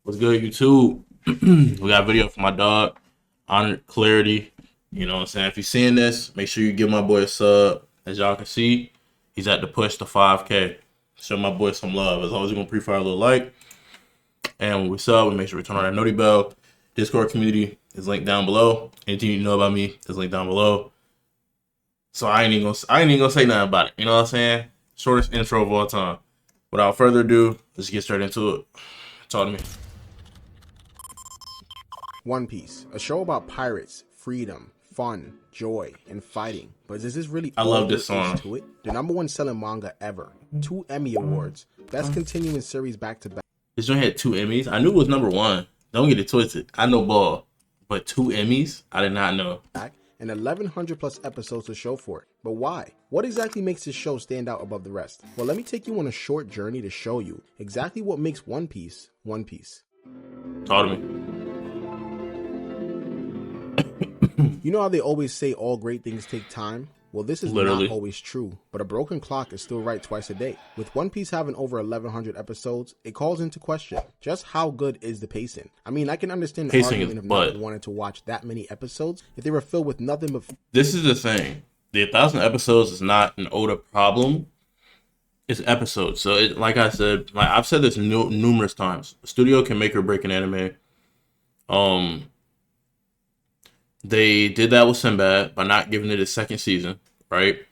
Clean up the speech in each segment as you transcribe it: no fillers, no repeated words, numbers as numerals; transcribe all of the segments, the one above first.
What's good, YouTube? We got a video for my dog, Honored Clarity. You know what I'm saying? If you're seeing this, make sure you give my boy a sub. As y'all can see, he's at the push to 5K. Show my boy some love. As always, we're going to pre-fire a little like. And when we sub, we make sure we turn on that noti bell. Discord community is linked down below. Anything you know about me is linked down below. So I ain't even gonna say nothing about it. You know what I'm saying? Shortest intro of all time. Without further ado, let's get straight into it. Talk to me. One Piece, a show about pirates, freedom, fun, joy, and fighting. But is this really I all love there this is song. to it? The #1 selling manga ever, 2 Emmy Awards, best continuing series back to back, This joint had 2 Emmys. I knew it was #1. Don't get it twisted. I know ball. But 2 Emmys? I did not know. and 1,100 plus episodes to show for it. But why? What exactly makes this show stand out above the rest? Well, let me take you on a short journey to show you exactly what makes One Piece, One Piece. Talk to me. You know how they always say all great things take time? Well, this is Literally. not always true, but a broken clock is still right twice a day. With One Piece having over 1,100 episodes, it calls into question just how good is the pacing. I mean, I can understand the Pacing argument is of butt. not wanting to watch that many episodes if they were filled with nothing but This is the thing. The 1,000 episodes is not an Oda problem. It's episodes. So, like I said, like I've said this numerous times. A studio can make or break an anime. They did that with Sinbad by not giving it a second season, right?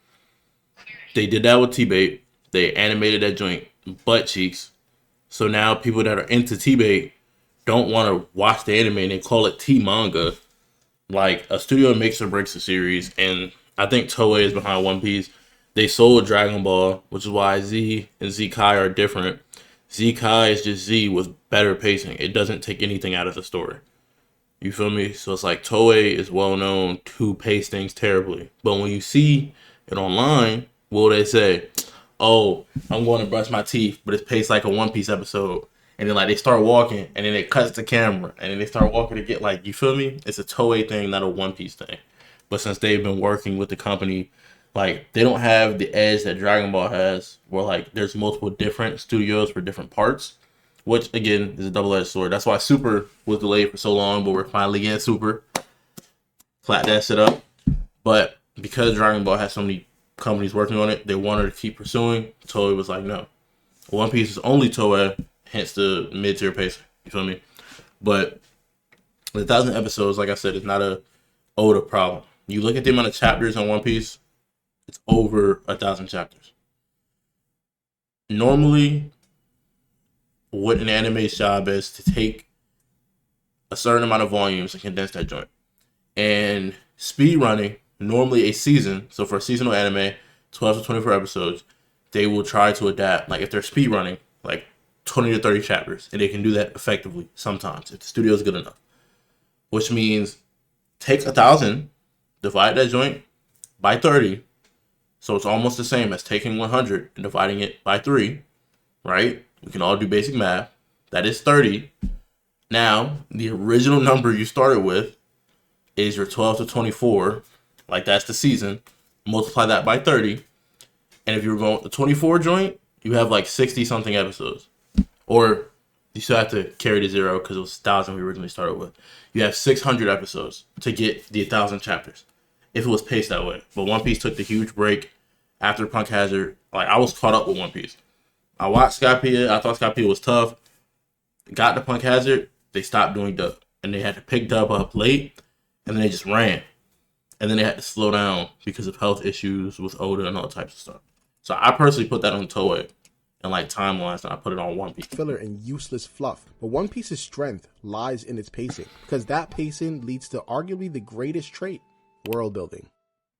They did that with T-Bait. They animated that joint butt cheeks. So now people that are into T-Bait don't want to watch the anime and they call it T-manga. Like, a studio makes or breaks a series, and I think Toei is behind One Piece. They sold Dragon Ball, which is why Z and Z Kai are different. Z Kai is just Z with better pacing. It doesn't take anything out of the story. You feel me? So it's like Toei is well known to pace things terribly. But when you see it online, what will they say? Oh, I'm going to brush my teeth, but it's paced like a One Piece episode. And then like they start walking, and then it cuts the camera, and then they start walking to get like, you feel me? It's a Toei thing, not a One Piece thing. But since they've been working with the company, like they don't have the edge that Dragon Ball has, where like there's multiple different studios for different parts, which again is a double-edged sword. That's why Super was delayed for so long, but we're finally getting Super. Flat that shit up. But because Dragon Ball has so many companies working on it, they wanted to keep pursuing. Toei was like, no. One Piece is only Toei, hence the mid-tier pacing. You feel me? But the 1,000 episodes, like I said, is not a Oda problem. You look at the amount of chapters on One Piece, it's over 1,000 chapters. Normally, what an anime's job is to take a certain amount of volumes and condense that joint. And speed running, normally a season, so for a seasonal anime, 12 to 24 episodes, they will try to adapt. Like if they're speed running, like 20 to 30 chapters, and they can do that effectively sometimes if the studio is good enough. Which means take 1,000, divide that joint by 30, so it's almost the same as taking 100 and dividing it by 3, right? We can all do basic math. That is 30. Now, the original number you started with is your 12 to 24. Like, that's the season. Multiply that by 30. And if you're going with the 24 joint, you have like 60-something episodes. Or you still have to carry the 0 because it was 1,000 we originally started with. You have 600 episodes to get the 1,000 chapters if it was paced that way. But One Piece took the huge break after Punk Hazard. Like, I was caught up with One Piece. I watched Skypiea. I thought Skypiea was tough. Got to Punk Hazard. They stopped doing dub. And they had to pick dub up late. And then they just ran. And then they had to slow down because of health issues with Oda and all types of stuff. So I personally put that on Toei and like timelines, and I put it on One Piece. filler and useless fluff. But One Piece's strength lies in its pacing, because that pacing leads to arguably the greatest trait, world building.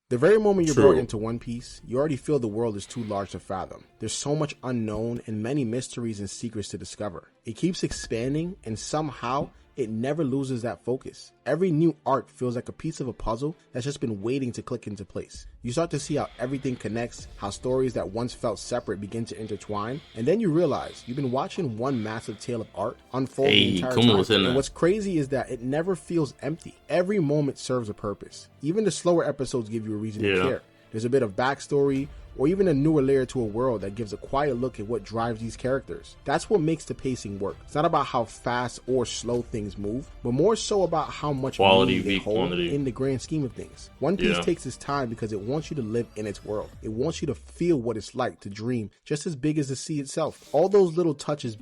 The very moment you're brought into One Piece, you already feel the world is too large to fathom. There's so much unknown and many mysteries and secrets to discover. It keeps expanding, and somehow it never loses that focus. Every new arc feels like a piece of a puzzle that's just been waiting to click into place. You start to see how everything connects, how stories that once felt separate begin to intertwine, and then you realize you've been watching one massive tale of art unfold the entire time. And what's crazy is that it never feels empty. Every moment serves a purpose. Even the slower episodes give you a reason to care. There's a bit of backstory, or even a newer layer to a world that gives a quiet look at what drives these characters. That's what makes the pacing work. It's not about how fast or slow things move, but more so about how much Quality meaning they v hold quantity. in the grand scheme of things. One Piece Yeah. takes its time because it wants you to live in its world. It wants you to feel what it's like to dream just as big as the sea itself. All those little touches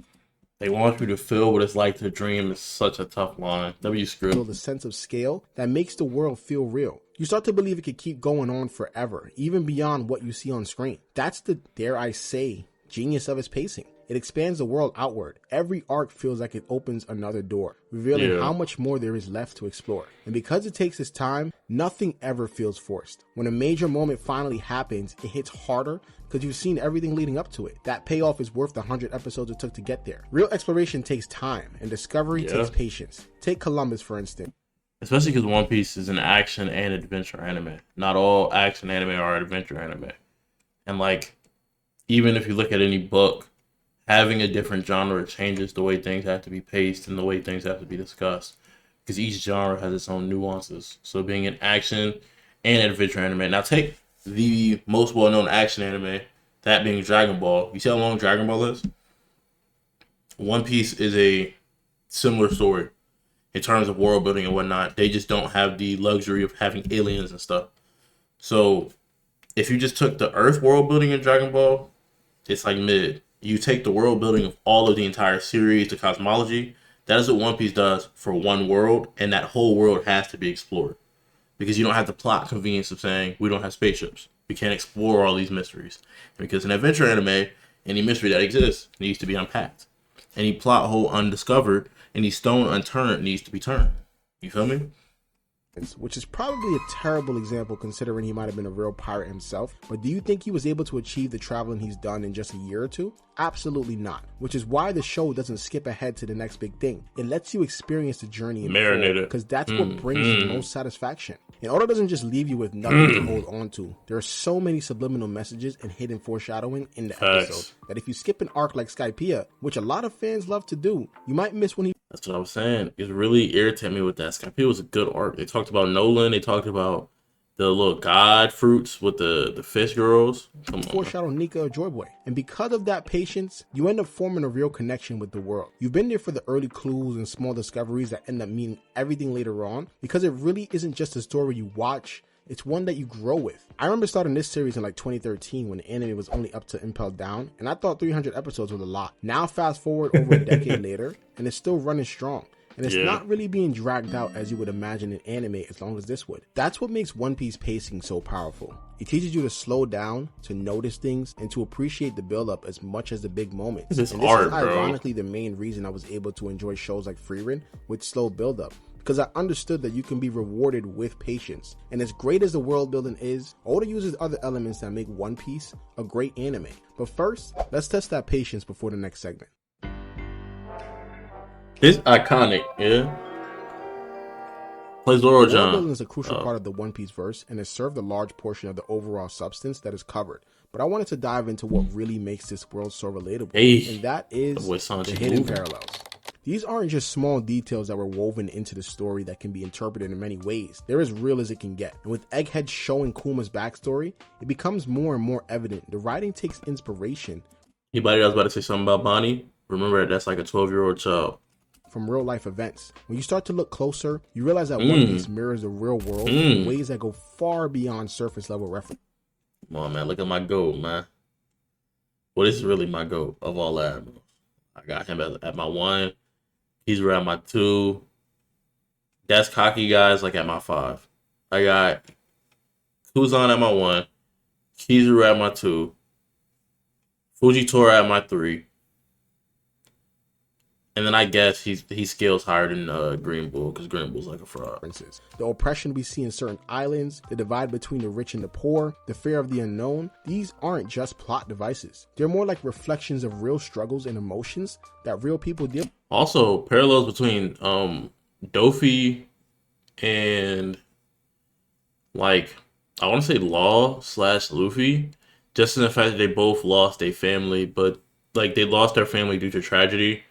They want you to feel what it's like to dream is such a tough line. W script. build a sense of scale that makes the world feel real. You start to believe it could keep going on forever, even beyond what you see on screen. That's the, dare I say, genius of its pacing. It expands the world outward. Every arc feels like it opens another door, revealing how much more there is left to explore. And because it takes its time, nothing ever feels forced. When a major moment finally happens, it hits harder because you've seen everything leading up to it. That payoff is worth the 100 episodes it took to get there. Real exploration takes time, and discovery takes patience. Take Columbus, for instance. Especially because One Piece is an action and adventure anime. Not all action anime are adventure anime. And like, even if you look at any book, having a different genre changes the way things have to be paced and the way things have to be discussed. Because each genre has its own nuances. So being an action and adventure anime. Now take the most well-known action anime, that being Dragon Ball. You see how long Dragon Ball is? One Piece is a similar story in terms of world building and whatnot. They just don't have the luxury of having aliens and stuff. So if you just took the Earth world building in Dragon Ball, it's like mid. You take the world building of all of the entire series, the cosmology, that is what One Piece does for one world, and that whole world has to be explored. Because you don't have the plot convenience of saying, we don't have spaceships. We can't explore all these mysteries. Because in adventure anime, any mystery that exists needs to be unpacked. Any plot hole undiscovered, any stone unturned needs to be turned. You feel me? Which is probably a terrible example considering he might have been a real pirate himself, but do you think he was able to achieve the traveling he's done in just a year or two? Absolutely not, which is why the show doesn't skip ahead to the next big thing. It lets you experience the journey in full, because that's what brings the most satisfaction. And Oda doesn't just leave you with nothing to hold on to. There are so many subliminal messages and hidden foreshadowing in the episode that if you skip an arc like Skypiea, which a lot of fans love to do, you might miss when he... That's what I was saying. It really irritated me with that. Skypiea was a good arc. They talked about Nolan. They talked about the little god fruits with the fish girls. Come on. Foreshadow Nika or Joy Boy. And because of that patience, you end up forming a real connection with the world. You've been there for the early clues and small discoveries that end up meaning everything later on, because it really isn't just a story you watch, it's one that you grow with. I remember starting this series in like 2013 when the anime was only up to Impel Down, and I thought 300 episodes was a lot. Now fast forward over a decade later, and it's still running strong. And it's not really being dragged out as you would imagine in anime as long as this would. That's what makes One Piece pacing so powerful. It teaches you to slow down, to notice things, and to appreciate the build-up as much as the big moments. This and this art, is bro. ironically the main reason I was able to enjoy shows like Frieren with slow build-up. Because I understood that you can be rewarded with patience. And as great as the world building is, Oda uses other elements that make One Piece a great anime. But first, let's test that patience before the next segment. It's iconic, yeah. Play The world Zoro-chan. building is a crucial part of the One Piece verse and has served a large portion of the overall substance that is covered. But I wanted to dive into what really makes this world so relatable. Hey, and that is the hidden parallels. These aren't just small details that were woven into the story that can be interpreted in many ways. They're as real as it can get. And with Egghead showing Kuma's backstory, it becomes more and more evident. The writing takes inspiration. Anybody else about to say something about Bonnie? Remember, that's like a 12-year-old child. From real life events. When you start to look closer, you realize that One Piece mirrors the real world in ways that go far beyond surface level reference. Come on, man. Look at my goat, man. Well, this is really my goat of all admirals. I got him at my 1. He's around my 2. That's cocky guys like at my 5. I got Kuzan at my 1. Kizaru at my 2. Fujitora at my 3. And then I guess he scales higher than Green Bull, because Green Bull's like a fraud. The oppression we see in certain islands, the divide between the rich and the poor, the fear of the unknown, these aren't just plot devices. They're more like reflections of real struggles and emotions that real people deal with. Also, parallels between Dofi and, like, I want to say Law / Luffy, just in the fact that they both lost a family, but like they lost their family due to tragedy.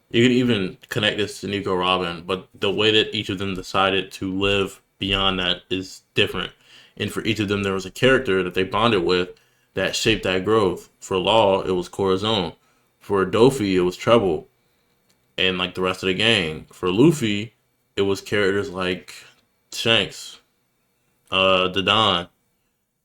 You can even connect this to Nico Robin, but the way that each of them decided to live beyond that is different. And for each of them, there was a character that they bonded with that shaped that growth. For Law, it was Corazon. For Doffy, it was Treble and like the rest of the gang. For Luffy, it was characters like Shanks, the Don,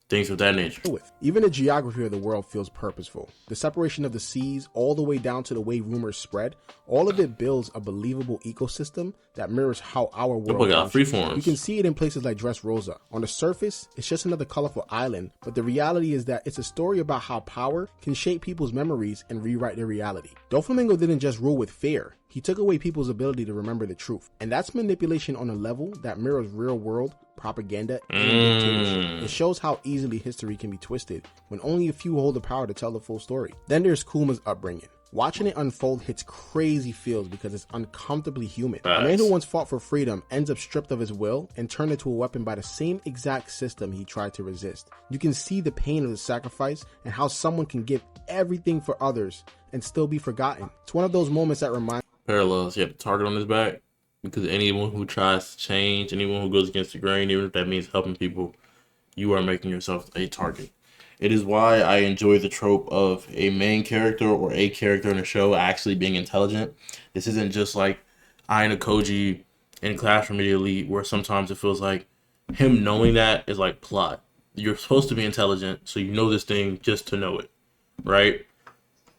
things of that nature. With. Even the geography of the world feels purposeful. The separation of the seas, all the way down to the way rumors spread, all of it builds a believable ecosystem that mirrors how our The world boy got functions. freeforms. You can see it in places like Dressrosa. On the surface, it's just another colorful island, but the reality is that it's a story about how power can shape people's memories and rewrite their reality. Doflamingo didn't just rule with fear. He took away people's ability to remember the truth. And that's manipulation on a level that mirrors real world propaganda and dictatorship. It shows how easily history can be twisted when only a few hold the power to tell the full story. Then there's Kuma's upbringing. Watching it unfold hits crazy feels because it's uncomfortably human. A man who once fought for freedom ends up stripped of his will and turned into a weapon by the same exact system he tried to resist. You can see the pain of the sacrifice and how someone can give everything for others and still be forgotten. It's one of those moments that reminds Parallels. He had a target on his back because anyone who tries to change, anyone who goes against the grain, even if that means helping people, you are making yourself a target. It is why I enjoy the trope of a main character or a character in a show actually being intelligent. This isn't just like Aina Koji in Clash from the Elite, where sometimes it feels like him knowing that is like plot. You're supposed to be intelligent, so you know this thing just to know it, right?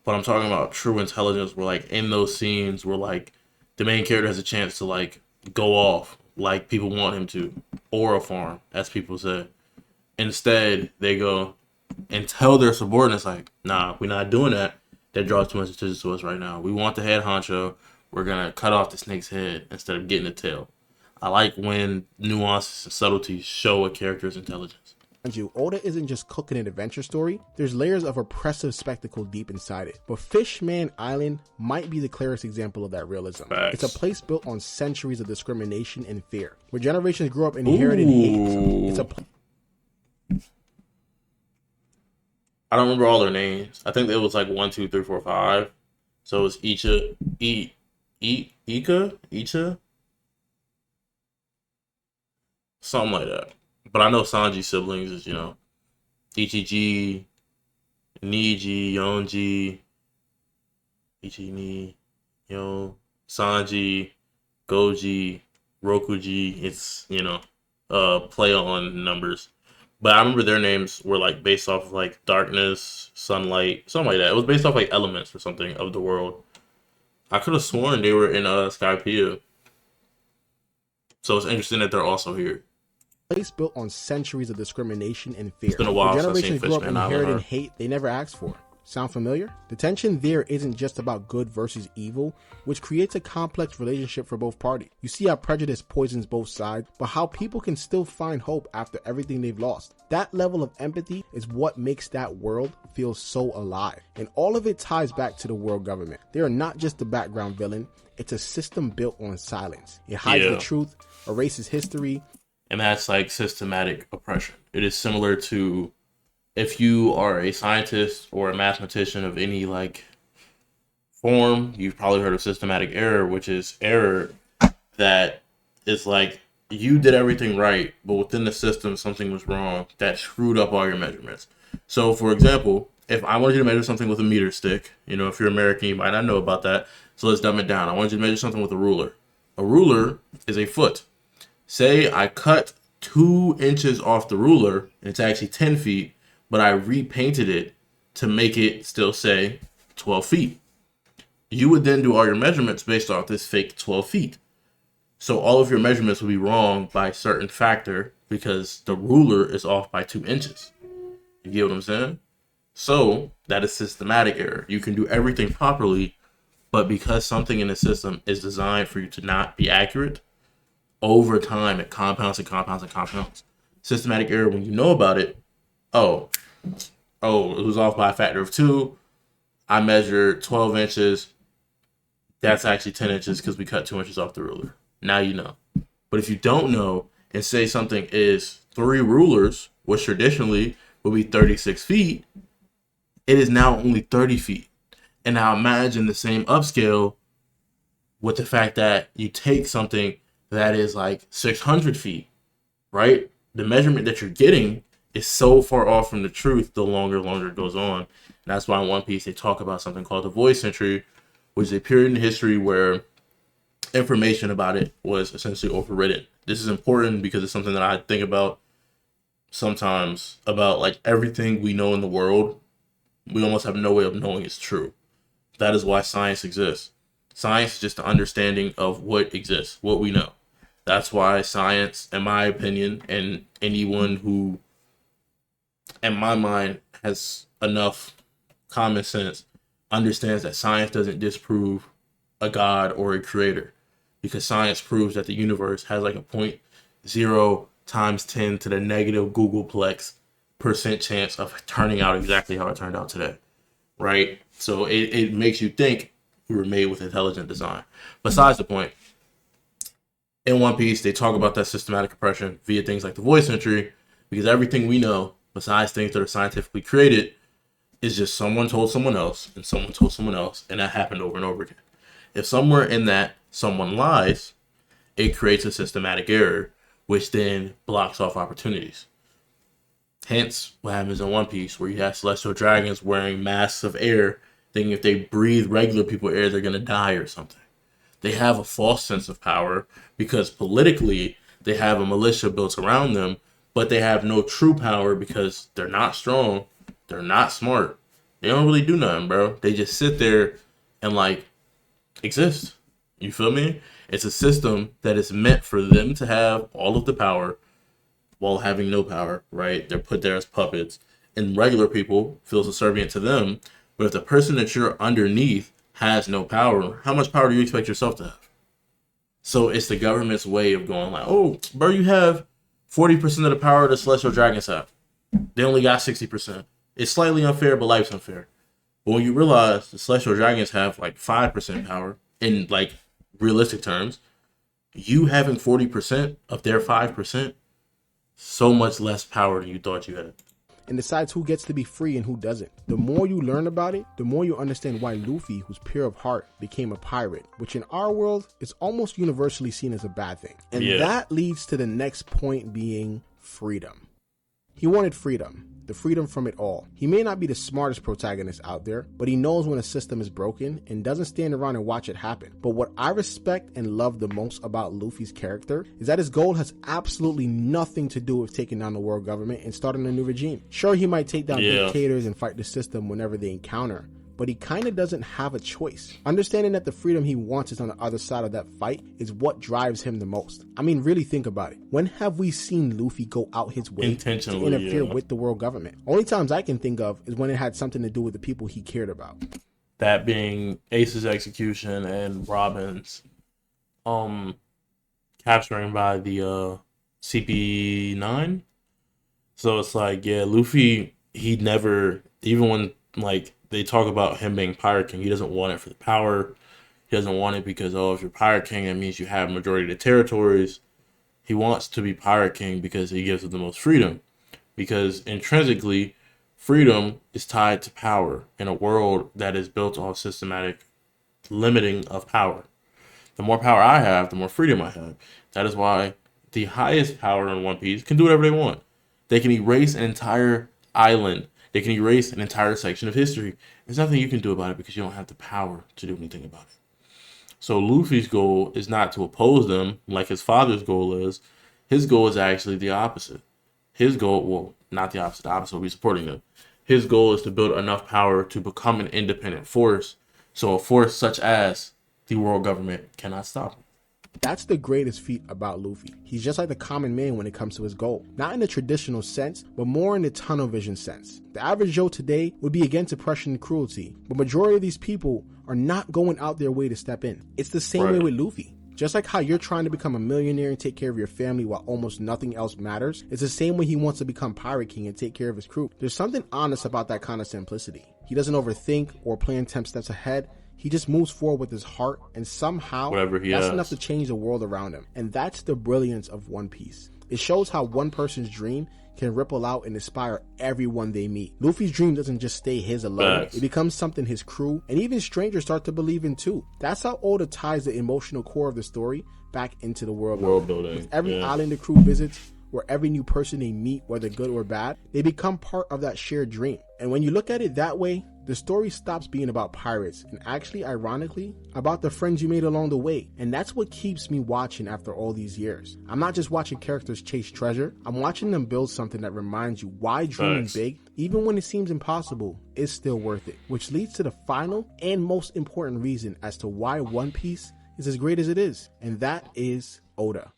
But I'm talking about true intelligence where like in those scenes where like the main character has a chance to like go off like people want him to, or a farm, as people say. Instead, they go and tell their subordinates like, nah, we're not doing that. That draws too much attention to us right now. We want the head honcho. We're gonna cut off the snake's head instead of getting the tail. I like when nuances and subtleties show a character's intelligence. you, Oda isn't just cooking an adventure story, there's layers of oppressive spectacle deep inside it. But Fishman Island might be the clearest example of that realism. Facts. It's a place built on centuries of discrimination and fear, where generations grew up inheriting hate. It's a I don't remember all their names. I think it was like 1, 2, 3, 4, 5. So it was Icha, something like that. But I know Sanji's siblings is, Ichiji, Niji, Yonji, Ichi, Yon, Sanji, Goji, Rokuji. It's, play on numbers. But I remember their names were like based off of like darkness, sunlight, something like that. It was based off like elements or something of the world. I could have sworn they were in Skypiea. So it's interesting that they're also here. Place built on centuries of discrimination and fear. It's been a while since I've seen Generations grew up Fishman Island. inheriting hate they never asked for. Sound familiar? The tension there isn't just about good versus evil, which creates a complex relationship for both parties. You see how prejudice poisons both sides, but how people can still find hope after everything they've lost. That level of empathy is what makes that world feel so alive. And all of it ties back to the world government. They are not just the background villain, it's a system built on silence. It hides the truth, erases history. And that's like systematic oppression. It is similar to if you are a scientist or a mathematician of any like form, you've probably heard of systematic error, which is error that is like you did everything right, but within the system something was wrong that screwed up all your measurements. So for example, if I wanted you to measure something with a meter stick, if you're American, you might not know about that. So let's dumb it down. I want you to measure something with a ruler. A ruler is a foot. Say I cut 2 inches off the ruler, and it's actually 10 feet, but I repainted it to make it still say 12 feet. You would then do all your measurements based off this fake 12 feet. So all of your measurements will be wrong by a certain factor because the ruler is off by 2 inches. You get what I'm saying? So that is systematic error. You can do everything properly, but because something in the system is designed for you to not be accurate, over time it compounds and compounds and compounds. Systematic error, when you know about it, oh, it was off by a factor of 2. I measured 12 inches. That's actually 10 inches because we cut 2 inches off the ruler. Now you know. But if you don't know and say something is 3 rulers, which traditionally would be 36 feet, it is now only 30 feet. And now imagine the same upscale with the fact that you take something that is like 600 feet, right? The measurement that you're getting is so far off from the truth the longer it goes on. And that's why in One Piece they talk about something called the Void Century, which is a period in history where information about it was essentially overwritten. This is important because it's something that I think about sometimes about like everything we know in the world. We almost have no way of knowing it's true. That is why science exists. Science is just the understanding of what exists, what we know. That's why science, in my opinion, and anyone who, in my mind, has enough common sense, understands that science doesn't disprove a god or a creator. Because science proves that the universe has like a point 0 times 10 to the negative Googleplex percent chance of turning out exactly how it turned out today. Right? So it makes you think we were made with intelligent design. Besides the point, in One Piece, they talk about that systematic oppression via things like the Void Century, because everything we know, besides things that are scientifically created, is just someone told someone else, and someone told someone else, and that happened over and over again. If somewhere in that someone lies, it creates a systematic error, which then blocks off opportunities. Hence, what happens in One Piece, where you have celestial dragons wearing masks of air, thinking if they breathe regular people air, they're going to die or something. They have a false sense of power because politically they have a militia built around them, but they have no true power because they're not strong, they're not smart. They don't really do nothing, bro. They just sit there and like exist. You feel me? It's a system that is meant for them to have all of the power while having no power, right? They're put there as puppets. And regular people feel subservient to them. But if the person that you're underneath has no power, how much power do you expect yourself to have? So it's the government's way of going like, oh, bro, you have 40% of the power the Celestial Dragons have. They only got 60%. It's slightly unfair, but life's unfair. But when you realize the Celestial Dragons have like 5% power in like realistic terms, you having 40% of their 5%, so much less power than you thought you had. And decides who gets to be free and who doesn't. The more you learn about it, the more you understand why Luffy, who's pure of heart, became a pirate, which in our world is almost universally seen as a bad thing. And that leads to the next point being freedom. He wanted freedom. The freedom from it all. He may not be the smartest protagonist out there, but he knows when a system is broken and doesn't stand around and watch it happen. But what I respect and love the most about Luffy's character is that his goal has absolutely nothing to do with taking down the world government and starting a new regime. Sure, he might take down dictators and fight the system whenever they encounter, but he kind of doesn't have a choice. Understanding that the freedom he wants is on the other side of that fight is what drives him the most. I mean, really think about it. When have we seen Luffy go out his way to interfere with the world government? Only times I can think of is when it had something to do with the people he cared about. That being Ace's execution and Robin's capturing by the CP9. So it's like, yeah, Luffy, he never, even when like they talk about him being Pirate King, he doesn't want it for the power. He doesn't want it because, oh, if you're Pirate King, that means you have majority of the territories. He wants to be Pirate King because he gives him the most freedom. Because intrinsically, freedom is tied to power in a world that is built off systematic limiting of power. The more power I have, the more freedom I have. That is why the highest power in One Piece can do whatever they want. They can erase an entire island. They can erase an entire section of history. There's nothing you can do about it because you don't have the power to do anything about it. So Luffy's goal is not to oppose them like his father's goal is. His goal is actually the opposite. His goal, well, not the opposite. The opposite will be supporting them. His goal is to build enough power to become an independent force. So a force such as the world government cannot stop him. That's the greatest feat about Luffy. He's just like the common man when it comes to his goal. Not in the traditional sense, but more in the tunnel vision sense. The average Joe today would be against oppression and cruelty, but majority of these people are not going out their way to step in. It's the same way with Luffy. Just like how you're trying to become a millionaire and take care of your family while almost nothing else matters, it's the same way he wants to become Pirate King and take care of his crew. There's something honest about that kind of simplicity. He doesn't overthink or plan 10 steps ahead. He just moves forward with his heart, and somehow that's enough to change the world around him. And that's the brilliance of One Piece. It shows how one person's dream can ripple out and inspire everyone they meet. Luffy's dream doesn't just stay his alone. It becomes something his crew and even strangers start to believe in too. That's how Oda ties the emotional core of the story back into the world building. With every island the crew visits, where every new person they meet, whether good or bad, they become part of that shared dream. And when you look at it that way, the story stops being about pirates and actually, ironically, about the friends you made along the way. And that's what keeps me watching after all these years. I'm not just watching characters chase treasure, I'm watching them build something that reminds you why dreaming big, even when it seems impossible, is still worth it. Which leads to the final and most important reason as to why One Piece is as great as it is, and that is Oda.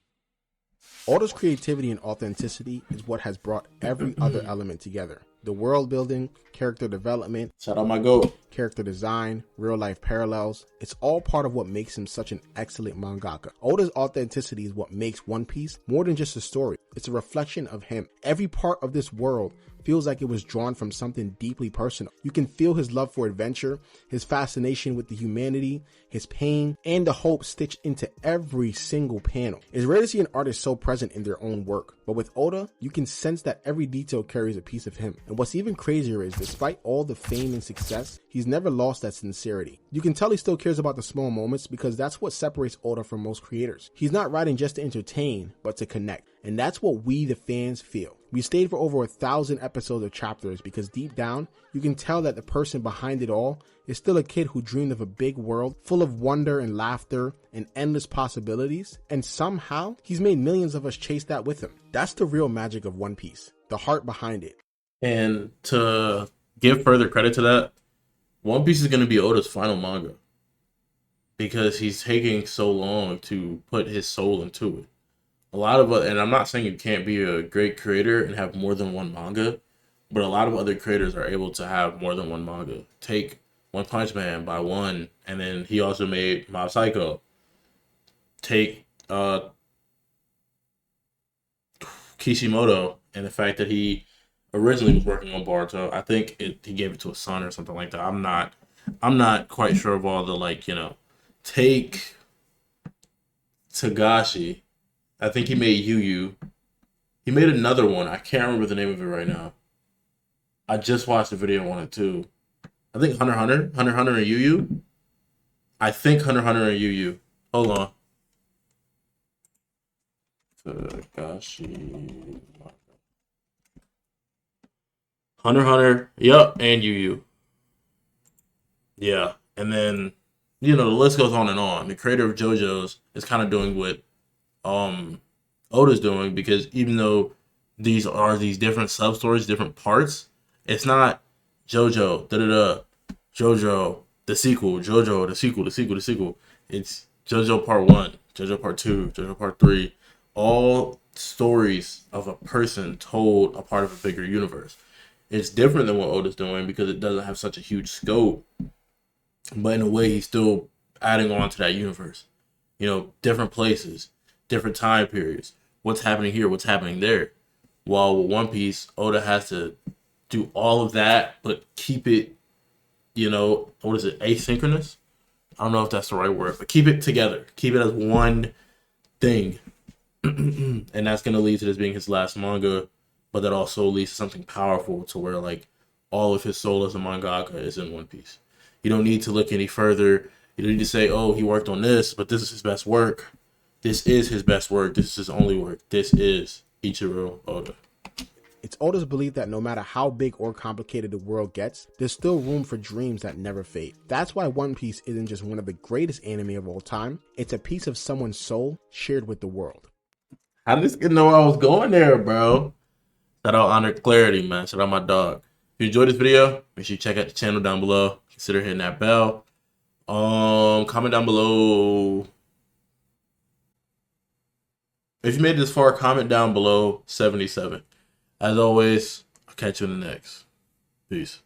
Oda's creativity and authenticity is what has brought every other element together. The world building, character development, shout out my goat, character design, real life parallels. It's all part of what makes him such an excellent mangaka. Oda's authenticity is what makes One Piece more than just a story. It's a reflection of him. Every part of this world feels like it was drawn from something deeply personal. You can feel his love for adventure, his fascination with the humanity, his pain, and the hope stitched into every single panel. It's rare to see an artist so present in their own work, but with Oda, you can sense that every detail carries a piece of him. And what's even crazier is, despite all the fame and success, he's never lost that sincerity. You can tell he still cares about the small moments because that's what separates Oda from most creators. He's not writing just to entertain, but to connect. And that's what we, the fans, feel. We stayed for over 1,000 episodes of chapters because deep down, you can tell that the person behind it all is still a kid who dreamed of a big world full of wonder and laughter and endless possibilities. And somehow, he's made millions of us chase that with him. That's the real magic of One Piece, the heart behind it. And to give further credit to that, One Piece is going to be Oda's final manga because he's taking so long to put his soul into it. A lot of, and I'm not saying you can't be a great creator and have more than one manga, but a lot of other creators are able to have more than one manga. Take One Punch Man by one, and then he also made Mob Psycho. Take Kishimoto and the fact that he originally was working on Boruto. I think he gave it to a son or something like that. I'm not quite sure of all the Take Tagashi. I think he made Yu Yu. He made another one. I can't remember the name of it right now. I just watched a video on it too. I think Hunter and Yu Yu. I think Hunter and Yu Yu. Hold on. Tagashi. Hunter. Yep, and Yu Yu. Yeah, and then the list goes on and on. The creator of JoJo's is kind of doing what Oda's doing, because even though these are these different sub stories, different parts, it's not JoJo JoJo the sequel, JoJo the sequel. It's JoJo Part 1, JoJo Part 2, JoJo Part 3, all stories of a person told a part of a bigger universe. It's different than what Oda's doing because it doesn't have such a huge scope, but in a way he's still adding on to that universe. Different places, different time periods, what's happening here, what's happening there. While with One Piece, Oda has to do all of that, but keep it, asynchronous? I don't know if that's the right word, but keep it together. Keep it as one thing. And that's going to lead to this being his last manga, but that also leads to something powerful to where, all of his soul as a mangaka is in One Piece. You don't need to look any further. You don't need to say, oh, he worked on this, but this is his best work. This is his best work. This is his only work. This is Ichiro Oda. It's Oda's belief that no matter how big or complicated the world gets, there's still room for dreams that never fade. That's why One Piece isn't just one of the greatest anime of all time. It's a piece of someone's soul shared with the world. How did this kid know I was going there, bro? Shout out Honor Clarity, man. Shout out my dog. If you enjoyed this video, make sure you check out the channel down below. Consider hitting that bell. Comment down below. If you made it this far, comment down below 77. As always, I'll catch you in the next. Peace.